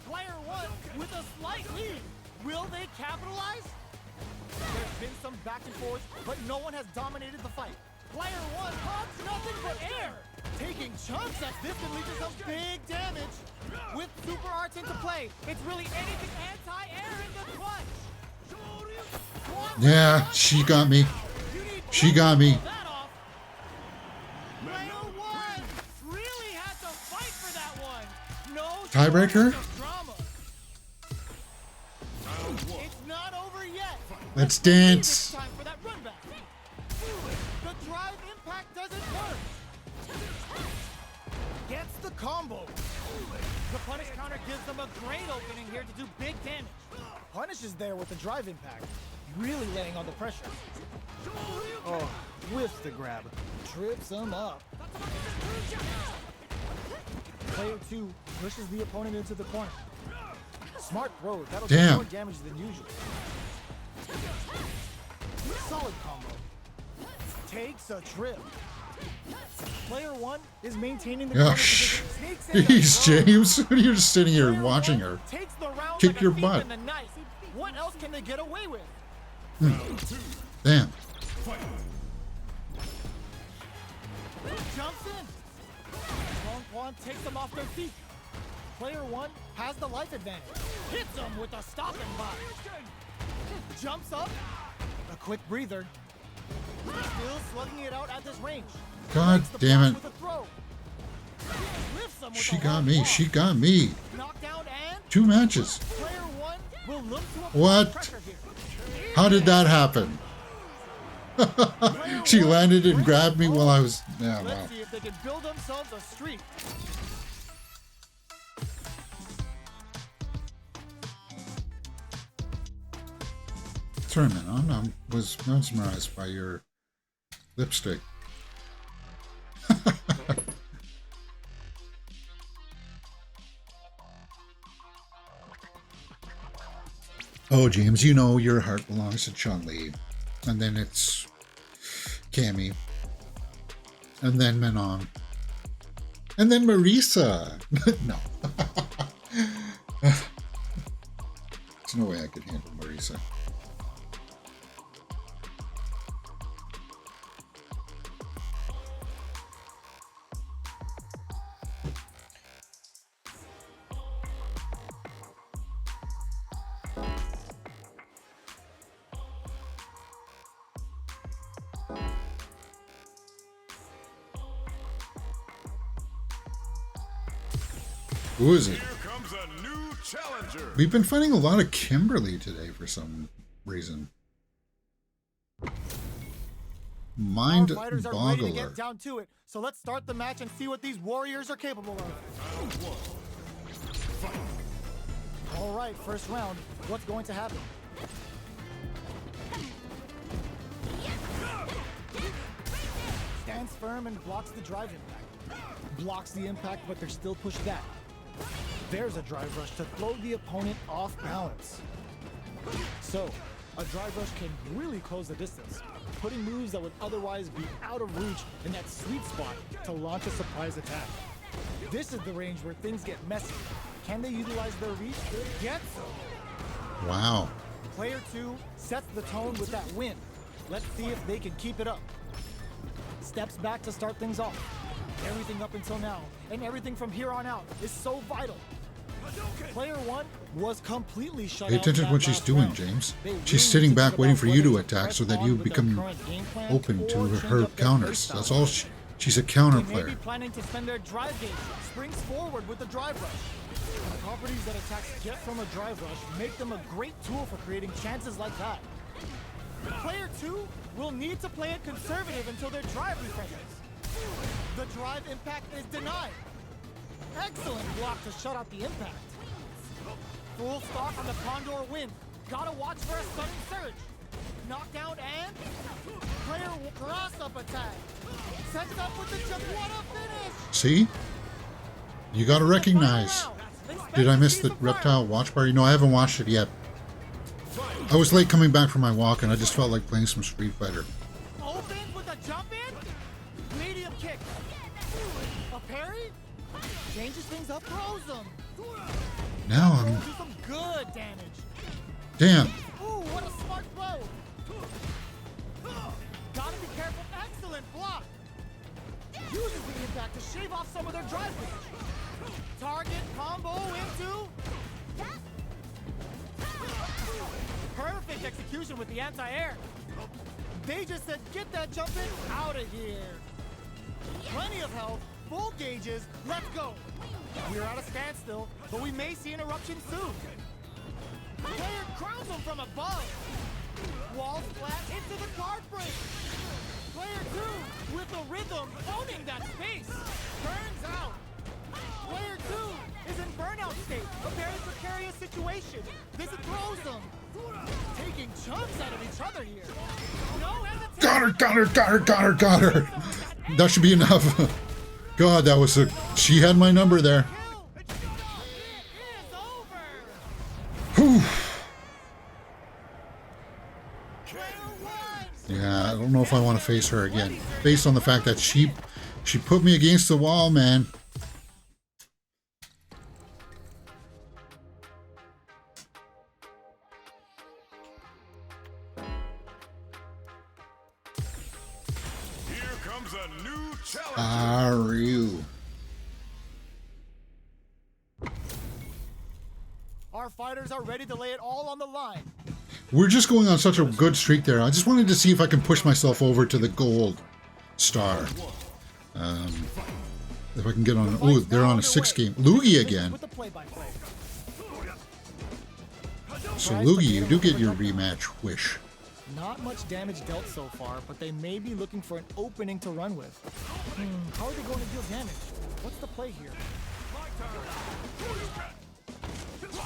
Player 1 with a slight lead. Will they capitalize? There's been some back and forth, but no one has dominated the fight. Player 1 hugs nothing but air. Taking chunks as this can lead to some big damage. With super arts into play, it's really anything anti-air in the clutch.
Yeah, she got me. She got me.
Player 1 really had to fight for that one. No
Tiebreaker?
shortage of drama. It's not over yet.
Let's
It's
dance.
time for that run back. The drive impact doesn't work. Gets the combo. The punish counter gives them a great opening here to do big damage. Punish is there with the drive impact, really laying on the pressure. Oh, whiffs the grab. Trips him up. Player 2 pushes the opponent into the corner. Smart throw. That'll do
Damn.
more damage than usual. Solid combo. Takes a trip. Player 1 is maintaining the corner
Gosh.
position. Sneaks in the
Jeez,
throw.
James. You're just sitting here
Player
watching
1
her.
takes the round
Kick
like a
your
thief
butt.
in the night. What else can they get away with?
Damn.
Jumps in. Long Quan takes them off their feet. Player 1 has the life advantage. Hits them with a stopping block. Jumps up. A quick breather. Still slugging it out at this range.
God
Breaks the
damn
block
it.
with a throw. Lifts them with
She
a
got
long
me.
block.
She got me.
Knockdown and
2 matches.
player 1 will look to apply
What?
pressure here.
How did that happen? She landed and grabbed me while I was... Yeah, wow.
Let's see if they can build themselves a streak.
Sorry, man. I was mesmerized by your lipstick. Oh, James, you know your heart belongs to Chun-Li. And then it's Cammy. And then Manon. And then Marisa. No. There's no way I could handle Marisa. Who is it?
Here comes a new challenger.
We've been finding a lot of Kimberly today for some reason. Mind
Our fighters are ready to get
boggler.
down to it, so let's start the match and see what these warriors are capable of. All right, first round. What's going to happen? Stands firm and blocks the drive impact. Blocks the impact, but they're still pushed back. There's a drive rush to throw the opponent off balance. So, a drive rush can really close the distance, putting moves that would otherwise be out of reach in that sweet spot to launch a surprise attack. This is the range where things get messy. Can they utilize their reach? Get some.
Wow.
Player 2 sets the tone with that win. Let's see if they can keep it up. Steps back to start things off. Everything up until now, and everything from here on out, is so vital. Player 1 was completely shut
Pay
out
attention
in
to what
that
she's
last
doing,
round.
James.
They
She's
really
sitting
need to
back
think
waiting
about
for you
whether
to
to
attack
press
so that
on
you
with their
become
current game plan
open to
or
her
change up their
counters.
playstyle.
That's all she's a counter
They may
player.
be planning to spend their drive gauge, springs forward with the drive rush. The properties that attacks get from a drive rush make them a great tool for creating chances like that. Player 2 will need to play it conservative until their drive refreshes. The drive impact is denied. Excellent block to shut out the impact. Full stock on the Condor win. Gotta watch for a sudden surge. Knockdown and player cross-up attack. Sets up with the jump. What a finish!
See? You gotta recognize. Did I miss the Reptile watch party? No, I haven't watched it yet. I was late coming back from my walk and I just felt like playing some Street Fighter.
Opens with a jump in. Medium kick. A parry? Changes things up, throws them.
Now I'm...
Do some good damage.
Damn.
Ooh, what a smart blow. Gotta be careful. Excellent block. Uses the impact to shave off some of their drive range. Target combo into... Perfect execution with the anti-air. They just said, get that jump in out of here. Plenty of health, full gauges, let's go. We're at a standstill, but we may see an eruption soon. Player crowns him from above. Wall flat into the guard break. Player 2 with the rhythm, owning that space. Burns out. Player 2 is in burnout state, a very precarious situation. This throws them. Taking chunks out of each other here. No hesitation.
Got her, got her, got her, got her, got her. That should be enough. God, that was a... She had my number there.
It is over.
Whew.
Player 1.
Yeah, I don't know if I want to face her again. Based on the fact that she put me against the wall, man.
Here comes a new challenger.
Are you?
Our fighters are ready to lay it all on the line.
We're just going on such a good streak there. I just wanted to see if I can push myself over to the gold star. If I can get on... Oh, they're on a 6-game. Luigi again.
With the play-by-play.
So Luigi, you do get your rematch wish.
Not much damage dealt so far, but they may be looking for an opening to run with. How are they going to deal damage? What's the play here?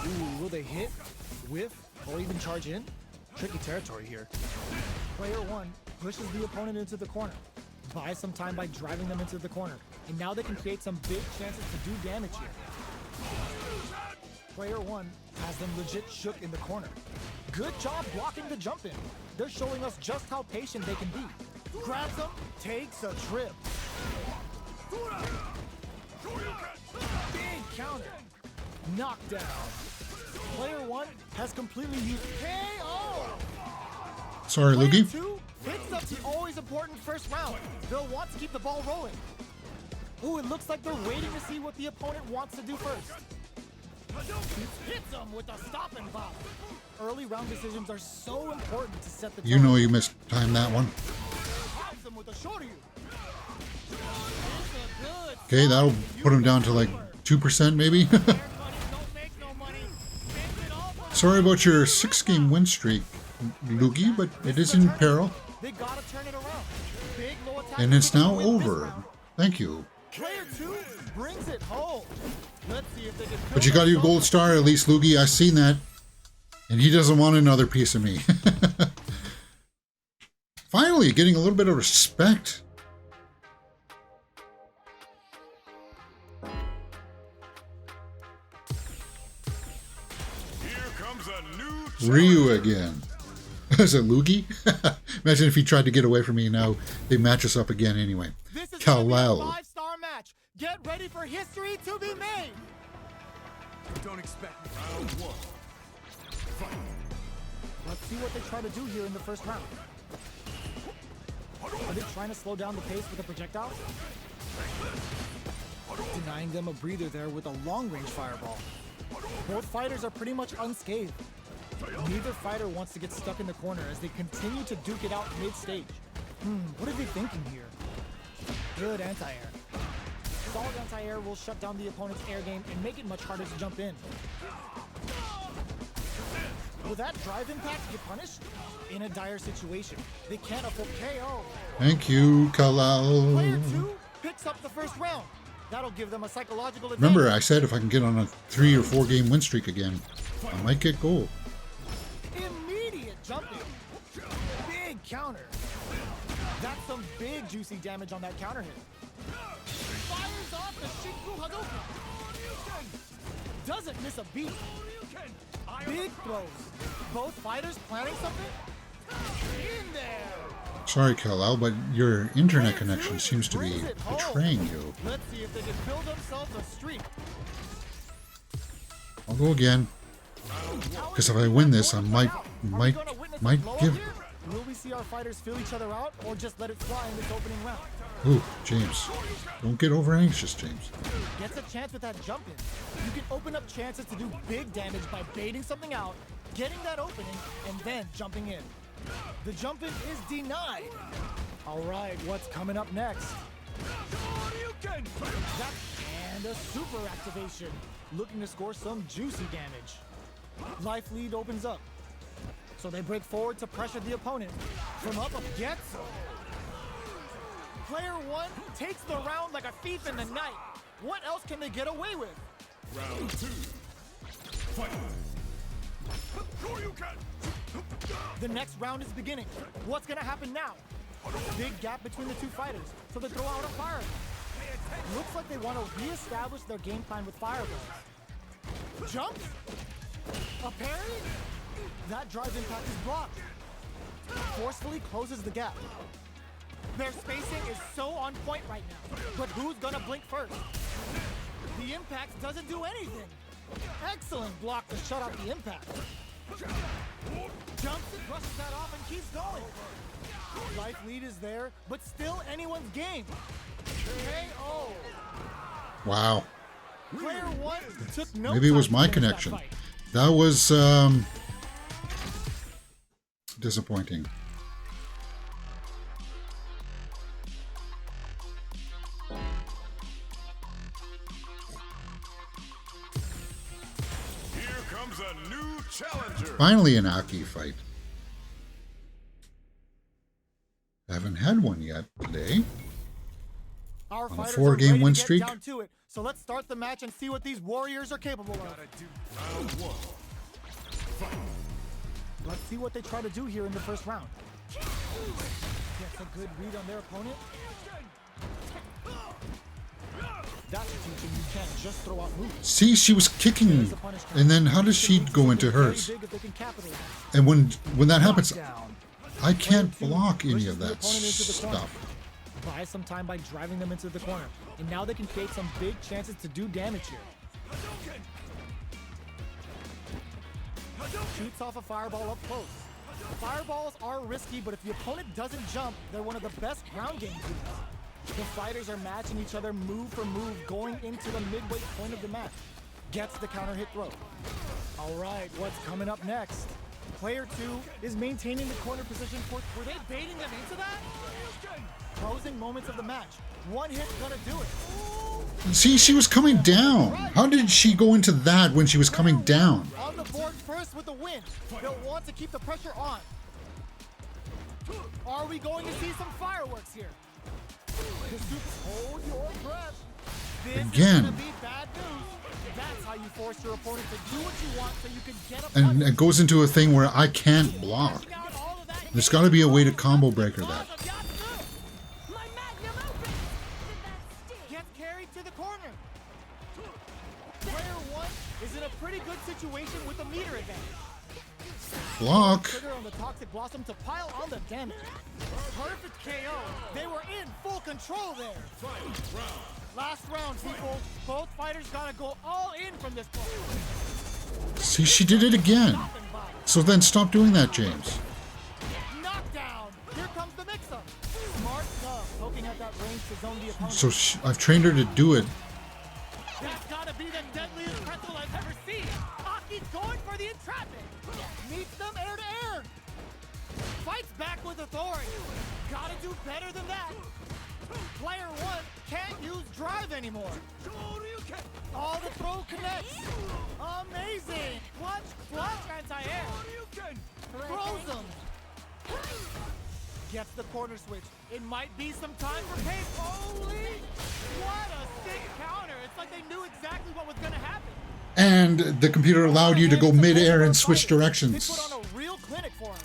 Ooh, will they hit, whiff, or even charge in? Tricky territory here. Player 1 pushes the opponent into the corner. Buys some time by driving them into the corner. And now they can create some big chances to do damage here. Player 1 has them legit shook in the corner. Good job blocking the jump in. They're showing us just how patient they can be. Grabs them, takes a trip. Big counter. Knockdown. Player 1 has completely used KO.
Sorry,
Player
Luigi.
2 picks up the always important first round. They'll want to keep the ball rolling. Ooh, it looks like they're waiting to see what the opponent wants to do first. Hits them with a stop and pop. Early round decisions are so important to set the tone.
You know you missed time that one.
Pops them with a shorty.
Okay, that'll put him down to like 2% maybe. Sorry about your 6-game win streak, Luigi, but it is in peril.
They gotta turn it around. Big low attack.
And it's now over. Thank you.
Player 2 brings it home. Let's see if they can.
But you got your gold star at least, Luigi. I've seen that. And he doesn't want another piece of me. Finally, getting a little bit of respect.
Here comes a new
Ryu again. Is it Luigi? Imagine if he tried to get away from me now. They match us up again anyway.
This is gonna be a
Kal-El.
5-star match. Get ready for history to be made.
Don't expect me. Round 1.
Let's see what they try to do here in the first round. Are they trying to slow down the pace with a projectile? Denying them a breather there with a long-range fireball. Both fighters are pretty much unscathed. Neither fighter wants to get stuck in the corner as they continue to duke it out mid-stage. What are they thinking here? Good anti-air. Solid anti-air will shut down the opponent's air game and make it much harder to jump in. Will that drive impact get punished? In a dire situation, they can't afford KO.
Thank you,
Player
Kalal.
2 picks up the first round. That'll give them a psychological advantage.
Remember, I said if I can get on a 3 or 4 game win streak again, I might get gold.
Immediate jumping. Big counter. That's some big juicy damage on that counter hit. Fires off the Shinku Hadouken. Doesn't miss a beat. Big throws. Both fighters planning something? In there.
Sorry, Kalal, but your internet connection seems to be betraying you.
Let's see if they can build themselves a streak.
I'll go again. Because if I win this, I might give...
Will we see our fighters feel each other out or just let it fly in this opening round?
Ooh, James. Don't get over anxious, James.
Gets a chance with that jump in. You can open up chances to do big damage by baiting something out, getting that opening, and then jumping in. The jump in is denied. All right, what's coming up next? And a super activation. Looking to score some juicy damage. Life lead opens up. So they break forward to pressure the opponent. From up gets him. Player 1 takes the round like a thief in the night. What else can they get away with?
Round 2. Fight.
The next round is beginning. What's gonna happen now? Big gap between the two fighters, so they throw out a fireball. Looks like they want to re-establish their game plan with fireballs. Jumps? A parry? That drive impact is blocked. Forcefully closes the gap. Their spacing is so on point right now, but who's gonna blink first? The impact doesn't do anything. Excellent block to shut out the impact. Jumps and brushes that off and keeps going. Life lead is there, but still anyone's game. KO.
Wow.
Player 1 took no
Maybe it was
time
my
to finish that
connection.
fight.
That was disappointing.
Here comes a new challenger.
Finally an Aki fight. Haven't had one yet today.
Our
On a
fighters
4-game
are ready
win
to get
streak.
down to it. So let's start the match and see what these warriors are capable of.
Gotta do round 1. Fight.
Let's see what they try to do here in the first round. Gets a good read on their opponent. That's teaching you can't just throw out moves.
See, she was kicking, and then how does she go into hers?
Very big if they can capitalize.
And when that happens,
Knockdown.
I can't
Player 2
block any
pushes
of
the
that
opponent into the corner.
stuff.
Buy some time by driving them into the corner. And now they can create some big chances to do damage here. Shoots off a fireball up close. Fireballs are risky, but if the opponent doesn't jump, they're one of the best ground game tools. The fighters are matching each other move for move going into the midway point of the match. Gets the counter hit throw. All right, what's coming up next? Player 2 is maintaining the corner position. Were they baiting them into that? Closing moments of the match. One hit's gonna do it.
See, she was coming down. How did she go into that when she was coming down?
On the board first with the win. They'll want to keep the pressure on. Are we going to see some fireworks here? Hold your breath. This
Again.
is gonna be bad news. That's how you force your opponent to do what you want so you can get a
And
punch.
it goes into a thing where I can't block. There's got to be a way to combo breaker that.
My magnum opus! Did that sting?
Gets carried to the corner. Player 1 is in a pretty good situation with a meter advantage.
Block.
Trigger on the Toxic Blossom to pile on the damage. Perfect KO. They were in full control there. Last round, people. Both fighters gotta go all in from this point.
See, she did it again.
Stopping by.
So then stop doing that, James.
Knockdown. Here comes the mix-up. Smart stuff. Poking at that range to zone the opponent.
So I've trained her to do it.
That's gotta be the deadliest pretzel I've ever seen. Aki's going for the entrapment. Meets them air to air. Fights back with authority. Gotta do better than that. Player one can't use drive anymore. All the throw connects. Amazing. Clutch anti-air. Throws them. Gets the corner switch. It might be some time for pace. Holy! What a sick counter. It's like they knew exactly what was going to happen.
And the computer allowed you to go mid-air and switch
They
directions.
put on a real clinic for us.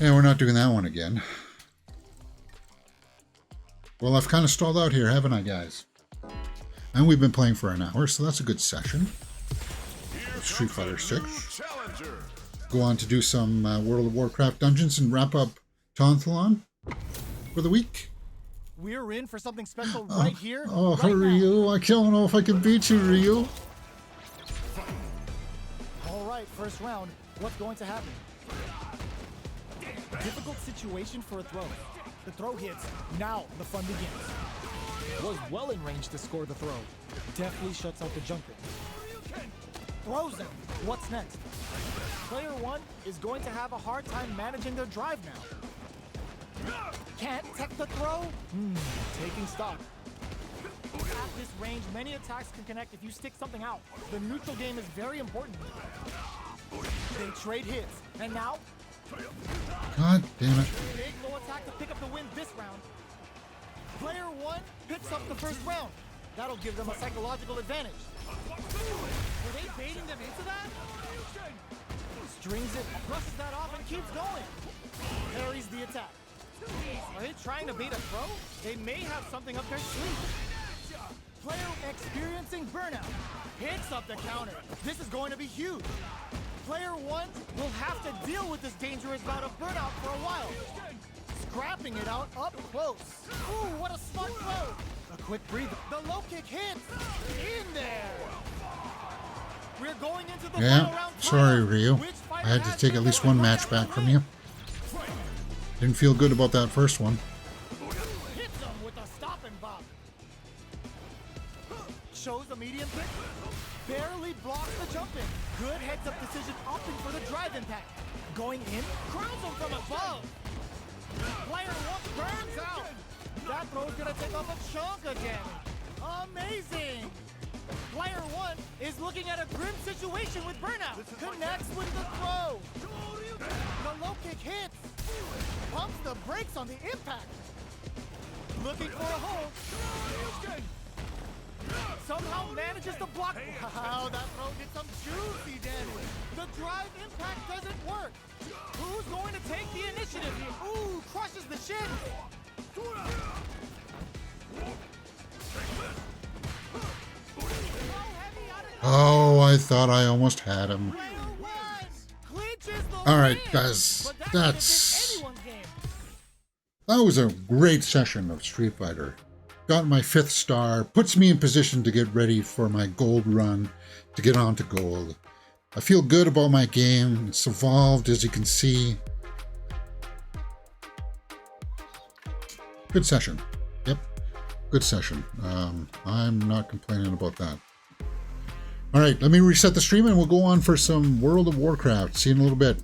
Yeah, we're not doing that one again. Well, I've kind of stalled out here, haven't I, guys? And we've been playing for an hour, so that's a good session. Street Fighter 6. Go on to do some World of Warcraft dungeons and wrap up Taunthalon for the week.
We're in for something special right here.
Oh,
right now.
Ryu, I don't know if I can beat you, Ryu.
All right, first round. What's going to happen? Difficult situation for a throw. The throw hits. Now the fun begins. Was well in range to score the throw. Deftly shuts out the jumper. Throws him. What's next? Player one is going to have a hard time managing their drive now. Can't tech the throw? Taking stock. At this range, many attacks can connect if you stick something out. The neutral game is very important. They trade hits. And now,
God damn it.
big low attack to pick up the win this round. Player one picks up the first round. That'll give them a psychological advantage. Were they baiting them into that? Strings it, brushes that off, and keeps going. Parries the attack. Are they trying to bait a throw? They may have something up their sleeve. Player experiencing burnout. Picks up the counter. This is going to be huge. Player one will have to deal with this dangerous bout of burnout for a while. Scrapping it out up close. Ooh, what a smart throw. A quick breather. The low kick hits. In there. We're going into the final
Yeah,
round.
sorry, Ryu.
Which fighter
I had to
has
take
the
at least
better
one match
knockout
back from
win?
you. Didn't feel good about that first one.
Hits him with a stop and bop. Shows the medium kick. Barely blocks the jump in. Good heads-up decision opting for the drive impact. Going in, crowns him from above. Player one burns out. That throw's gonna take off a chunk of damage. Amazing. Player one is looking at a grim situation with burnout. Connects with the throw. The low kick hits. Pumps the brakes on the impact. Looking for a hole. Somehow manages to block. Wow, that throw did some juicy damage. The drive impact doesn't work. Who's going to take the initiative here? Ooh, crushes the shin.
Oh, I thought I almost had him. All right, guys, that was a great session of Street Fighter. Got my 5th star, puts me in position to get ready for my gold run, to get on to gold. I feel good about my game. It's evolved, as you can see. Good session. Yep, good session. I'm not complaining about that. All right, let me reset the stream and we'll go on for some World of Warcraft. See you in a little bit.